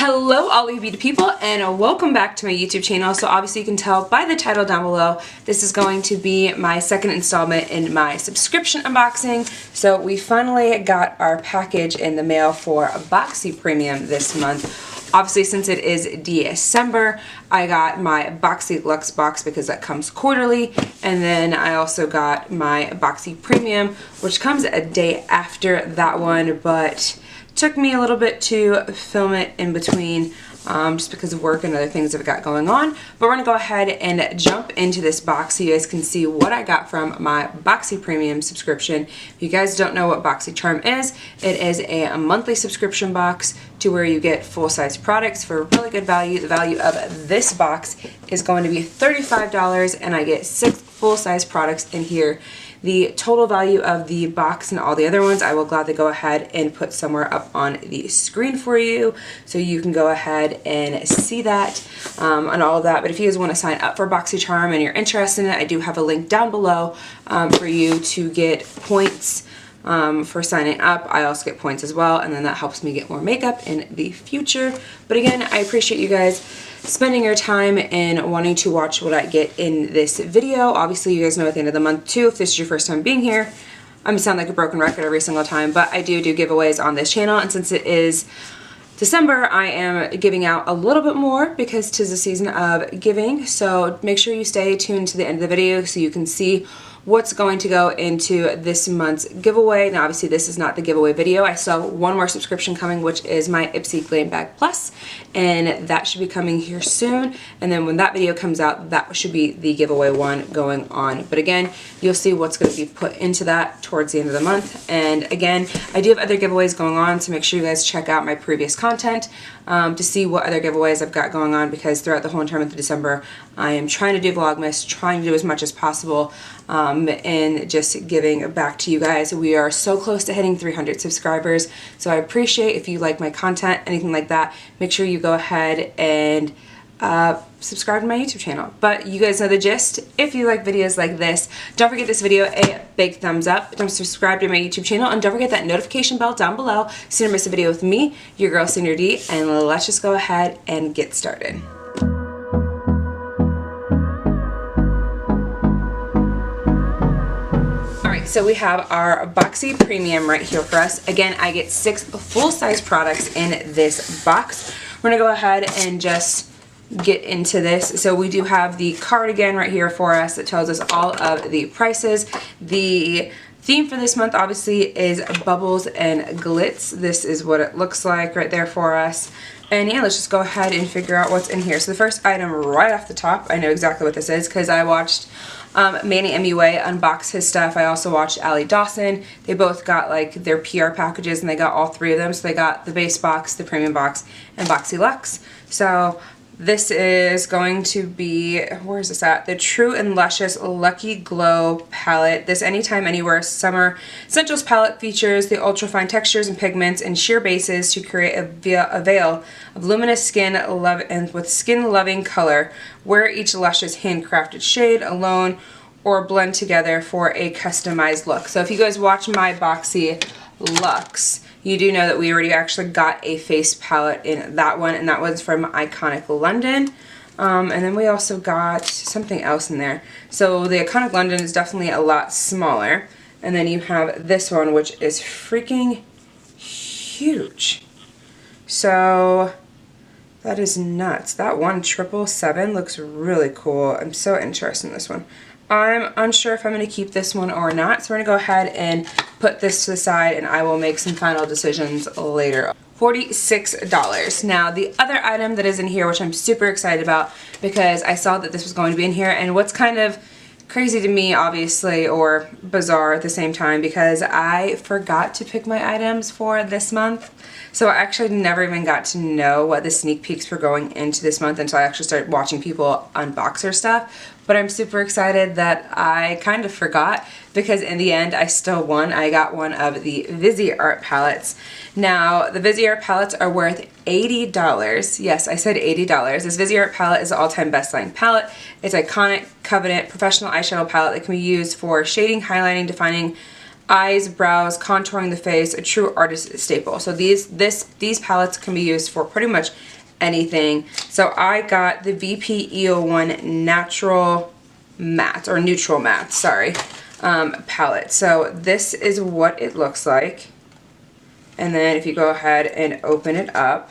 Hello all you beauty people, and welcome back to my YouTube channel. So obviously you can tell by the title down below, this is going to be my second installment in my subscription unboxing. So we finally got our package in the mail for a Boxy Premium this month. Obviously, since it is December, I got my Boxy Luxe box because that comes quarterly, and then I also got my Boxy Premium, which comes a day after that one, but took me a little bit to film it in between just because of work and other things that I've got going on. But we're going to go ahead and jump into this box so you guys can see what I got from my Boxy Premium subscription. If you guys don't know what BoxyCharm is, it is a monthly subscription box to where you get full-size products for really good value. The value of this box is going to be $35, and I get 6 full-size products in here. The total value of the box and all the other ones I will gladly go ahead and put somewhere up on the screen for you so you can go ahead and see that and all of that. But if you guys want to sign up for BoxyCharm and you're interested in it, I do have a link down below for you to get points for signing up. I also get points as well, and then that helps me get more makeup in the future. But again, I appreciate you guys spending your time and wanting to watch what I get in this video. Obviously, you guys know at the end of the month too, if this is your first time being here, I'm gonna sound like a broken record every single time, but I do giveaways on this channel, and since it is December, I am giving out a little bit more because 'tis a season of giving. So make sure you stay tuned to the end of the video so you can see what's going to go into this month's giveaway. Now obviously this is not the giveaway video. I still have one more subscription coming, which is my IPSY Glam Bag Plus, and that should be coming here soon. And then when that video comes out, that should be the giveaway one going on. But again, you'll see what's going to be put into that towards the end of the month. And again, I do have other giveaways going on, so make sure you guys check out my previous content to see what other giveaways I've got going on, because throughout the whole entire month of December, I am trying to do Vlogmas, trying to do as much as possible, and just giving back to you guys. We are so close to hitting 300 subscribers, so I appreciate if you like my content, anything like that, make sure you go ahead and subscribe to my YouTube channel. But you guys know the gist. If you like videos like this, don't forget this video a big thumbs up. Don't subscribe to my YouTube channel, and don't forget that notification bell down below so you don't miss a video with me, your girl Senior D, and let's just go ahead and get started. So we have our Boxy Premium right here for us. Again, I get 6 full-size products in this box. We're gonna go ahead and just get into this. So we do have the card again right here for us that tells us all of the prices. The theme for this month obviously is bubbles and glitz. This is what it looks like right there for us. And yeah, let's just go ahead and figure out what's in here. So the first item right off the top, I know exactly what this is because I watched Manny MUA unbox his stuff. I also watched Allie Dawson. They both got like their PR packages, and they got all 3 of them. So they got the base box, the premium box, and Boxy Luxe. So this is going to be, where is this at? The True and Luscious Lucky Glow palette. This Anytime Anywhere Summer Essentials palette features the ultra fine textures and pigments and sheer bases to create a veil of luminous skin love and with skin loving color. Wear each luscious handcrafted shade alone or blend together for a customized look. So if you guys watch my Boxy Luxe, you do know that we already actually got a face palette in that one, and that was from Iconic London. And then we also got something else in there. So the Iconic London is definitely a lot smaller. And then you have this one, which is freaking huge. So that is nuts. That 1777 looks really cool. I'm so interested in this one. I'm unsure if I'm going to keep this one or not, so we're going to go ahead and put this to the side, and I will make some final decisions later. $46. Now the other item that is in here, which I'm super excited about because I saw that this was going to be in here, and what's kind of crazy to me obviously, or bizarre at the same time, because I forgot to pick my items for this month. So I actually never even got to know what the sneak peeks were going into this month until I actually started watching people unbox their stuff. But I'm super excited that I kind of forgot, because in the end I still won. I got one of the Viseart palettes. Now the Viseart palettes are worth $80. Yes, I said $80. This Viseart palette is an all-time best-selling palette. It's iconic, covenant, professional eyeshadow palette that can be used for shading, highlighting, defining, eyes, brows, contouring the face, a true artist staple. So these palettes can be used for pretty much anything. So I got the VP E01 Natural Matte, or Neutral Matte, sorry, palette. So this is what it looks like. And then if you go ahead and open it up,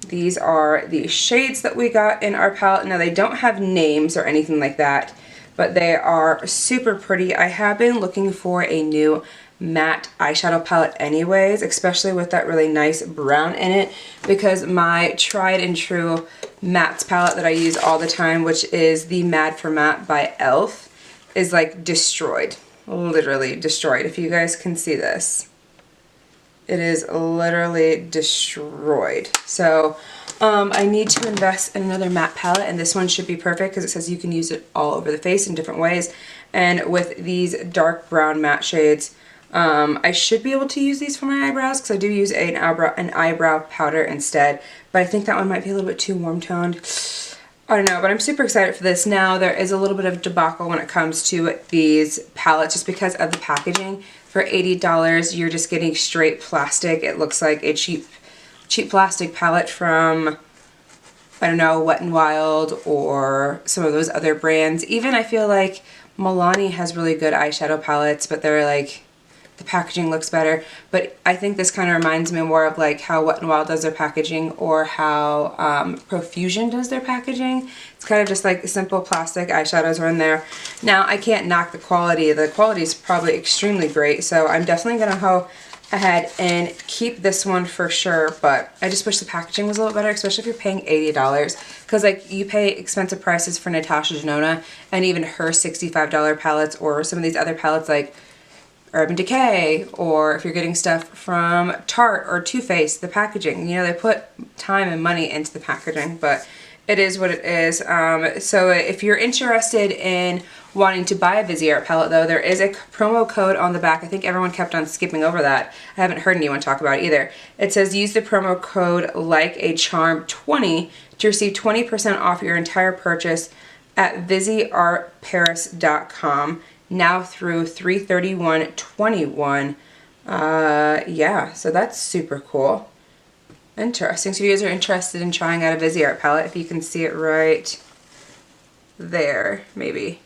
these are the shades that we got in our palette. Now they don't have names or anything like that, but they are super pretty. I have been looking for a new matte eyeshadow palette anyways, especially with that really nice brown in it, because my tried and true mattes palette that I use all the time, which is the Mad for Matte by e.l.f., is like destroyed. Literally destroyed. If you guys can see this, it is literally destroyed. So I need to invest in another matte palette, and this one should be perfect because it says you can use it all over the face in different ways. And with these dark brown matte shades, I should be able to use these for my eyebrows because I do use an eyebrow powder instead, but I think that one might be a little bit too warm toned. I don't know, but I'm super excited for this. Now there is a little bit of debacle when it comes to these palettes just because of the packaging. For $80, you're just getting straight plastic. It looks like a cheap plastic palette from, I don't know, Wet n Wild or some of those other brands. Even I feel like Milani has really good eyeshadow palettes, but they're like, the packaging looks better. But I think this kind of reminds me more of like how Wet n Wild does their packaging, or how Profusion does their packaging. It's kind of just like simple plastic eyeshadows are in there. Now I can't knock the quality. The quality is probably extremely great, so I'm definitely gonna go ahead and keep this one for sure, but I just wish the packaging was a little better, especially if you're paying $80, because like you pay expensive prices for Natasha Denona and even her $65 palettes, or some of these other palettes like Urban Decay, or if you're getting stuff from Tarte or Too Faced, the packaging, you know, they put time and money into the packaging, but it is what it is. So if you're interested in wanting to buy a Viseart palette though, there is a promo code on the back. I think everyone kept on skipping over that. I haven't heard anyone talk about it either. It says use the promo code LikeACharm20 to receive 20% off your entire purchase at ViseArtParis.com. now through 3/31/21. Yeah, so that's super cool. Interesting. So if you guys are interested in trying out a Viseart palette, if you can see it right there, maybe.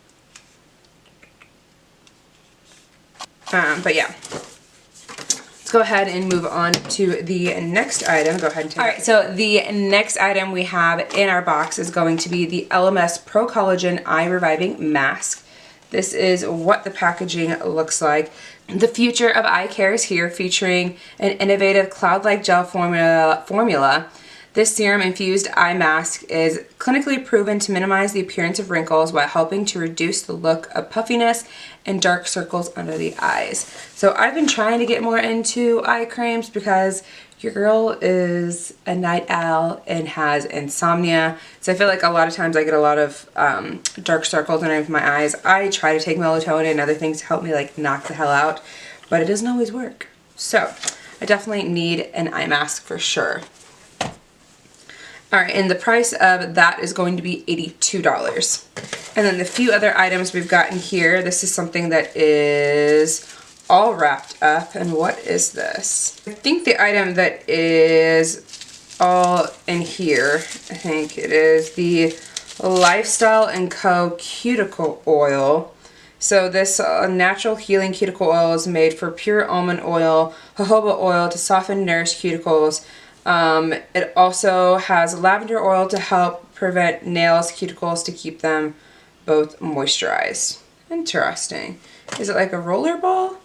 But yeah. Let's go ahead and move on to the next item. Go ahead and take it. Alright, so the next item we have in our box is going to be the LMS Pro Collagen Eye Reviving Mask. This is what the packaging looks like. The future of eye care is here, featuring an innovative cloud-like gel formula. This serum-infused eye mask is clinically proven to minimize the appearance of wrinkles while helping to reduce the look of puffiness and dark circles under the eyes. So I've been trying to get more into eye creams because your girl is a night owl and has insomnia. So I feel like a lot of times I get a lot of dark circles underneath my eyes. I try to take melatonin and other things to help me like knock the hell out, but it doesn't always work. So I definitely need an eye mask for sure. Alright, and the price of that is going to be $82. And then the few other items we've got in here, this is something that is all wrapped up. And what is this? I think the item that is all in here, I think it is the Lifestyle & Co. Cuticle Oil. So this natural healing cuticle oil is made for pure almond oil, jojoba oil to soften and nourish cuticles. It also has lavender oil to help prevent nails, cuticles, to keep them both moisturized. Interesting. Is it like a roller ball?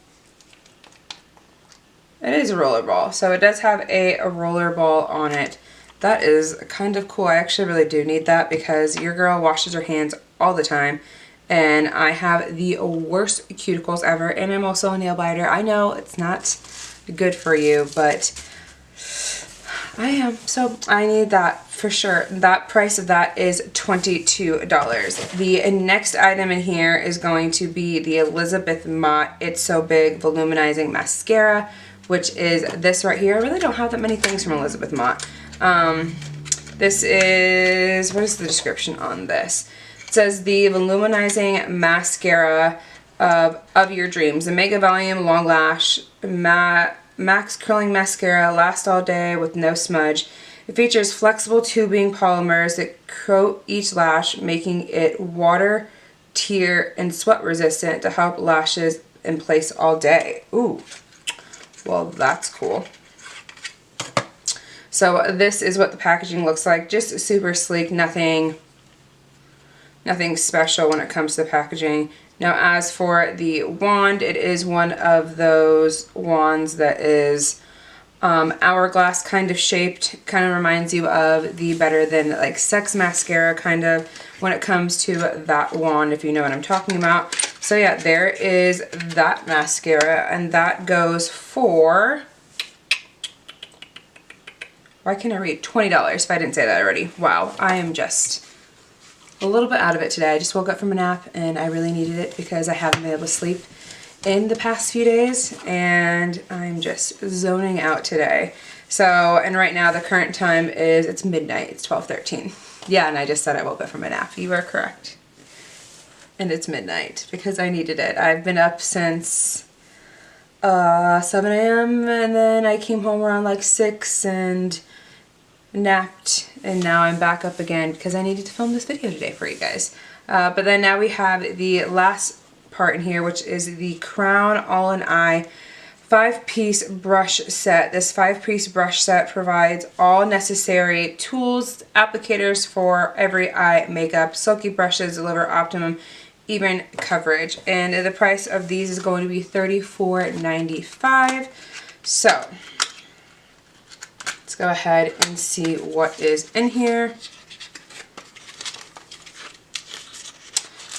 It is a roller ball. So it does have a roller ball on it. That is kind of cool. I actually really do need that because your girl washes her hands all the time. And I have the worst cuticles ever. And I'm also a nail biter. I know it's not good for you, but I am, so I need that for sure. That price of that is $22. The next item in here is going to be the Elizabeth Mott It's So Big Voluminizing Mascara, which is this right here. I really don't have that many things from Elizabeth Mott. This is, what is the description on this? It says the Voluminizing Mascara of your dreams. The Mega Volume Long Lash Max Curling Mascara lasts all day with no smudge. It features flexible tubing polymers that coat each lash, making it water, tear, and sweat resistant to help lashes in place all day. Ooh, well, that's cool. So this is what the packaging looks like. Just super sleek, nothing special when it comes to the packaging. Now as for the wand, it is one of those wands that is hourglass kind of shaped. Kind of reminds you of the Better Than like Sex mascara kind of when it comes to that wand, if you know what I'm talking about. So yeah, there is that mascara, and that goes for, why can't I read? $20 if I didn't say that already. Wow, I am just a little bit out of it today. I just woke up from a nap and I really needed it because I haven't been able to sleep in the past few days, and I'm just zoning out today. So, and right now the current time is, it's midnight, it's 12:13. Yeah, and I just said I woke up from a nap. You are correct. And it's midnight because I needed it. I've been up since 7 a.m. and then I came home around like 6 and napped, and now I'm back up again because I needed to film this video today for you guys. But then now we have the last part in here, which is the Crown All-in-Eye 5-piece brush set. This 5-piece brush set provides all necessary tools, applicators for every eye makeup. Silky brushes deliver optimum even coverage, and the price of these is going to be $34.95. So let's go ahead and see what is in here.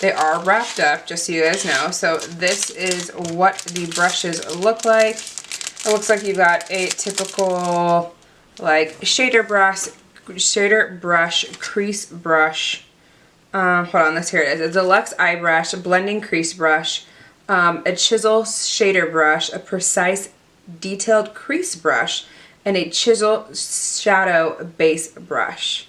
They are wrapped up, just so you guys know. So this is what the brushes look like. It looks like you got a typical like shader brush, crease brush. Hold on, here it is. A deluxe eye brush, a blending crease brush, a chisel shader brush, a precise detailed crease brush, and a chisel shadow base brush.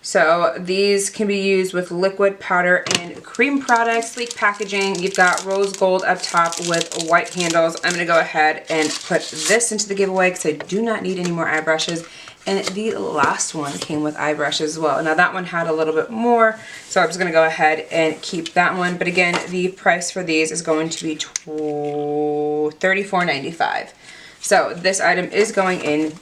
So these can be used with liquid, powder, and cream products. Sleek packaging. You've got rose gold up top with white handles. I'm going to go ahead and put this into the giveaway because I do not need any more eye brushes. And the last one came with eye brushes as well. Now that one had a little bit more, so I'm just going to go ahead and keep that one. But again, the price for these is going to be $34.95. So this item is going in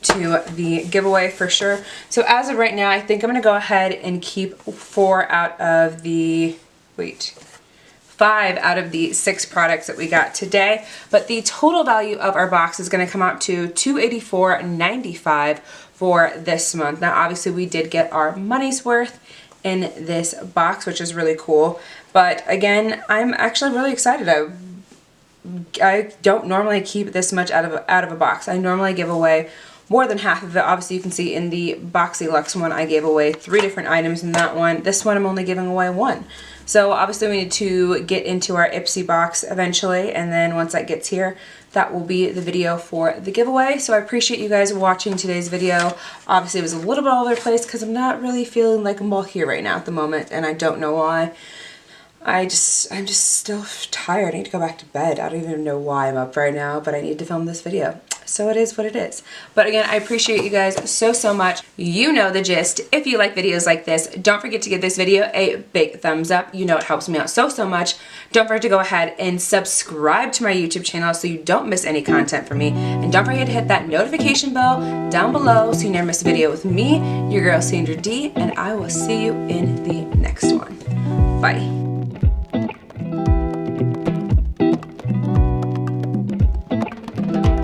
to the giveaway for sure. So as of right now, I think I'm going to go ahead and keep 5 out of the 6 products that we got today. But the total value of our box is going to come out to $284.95 for this month. Now obviously we did get our money's worth in this box, which is really cool. But again, I'm actually really excited. I don't normally keep this much out of a box. I normally give away more than half of it. Obviously you can see in the Boxy Luxe one I gave away 3 different items in that one. This one I'm only giving away 1. So obviously we need to get into our IPSY box eventually, and then once that gets here, that will be the video for the giveaway. So I appreciate you guys watching today's video. Obviously it was a little bit all over the place because I'm not really feeling like I'm all here right now at the moment, and I don't know why. I'm just still tired. I need to go back to bed. I don't even know why I'm up right now, but I need to film this video. So it is what it is. But again, I appreciate you guys so much. You know the gist. If you like videos like this, don't forget to give this video a big thumbs up. You know it helps me out so much. Don't forget to go ahead and subscribe to my YouTube channel so you don't miss any content from me. And don't forget to hit that notification bell down below so you never miss a video with me, your girl Sandra D, and I will see you in the next one. Bye.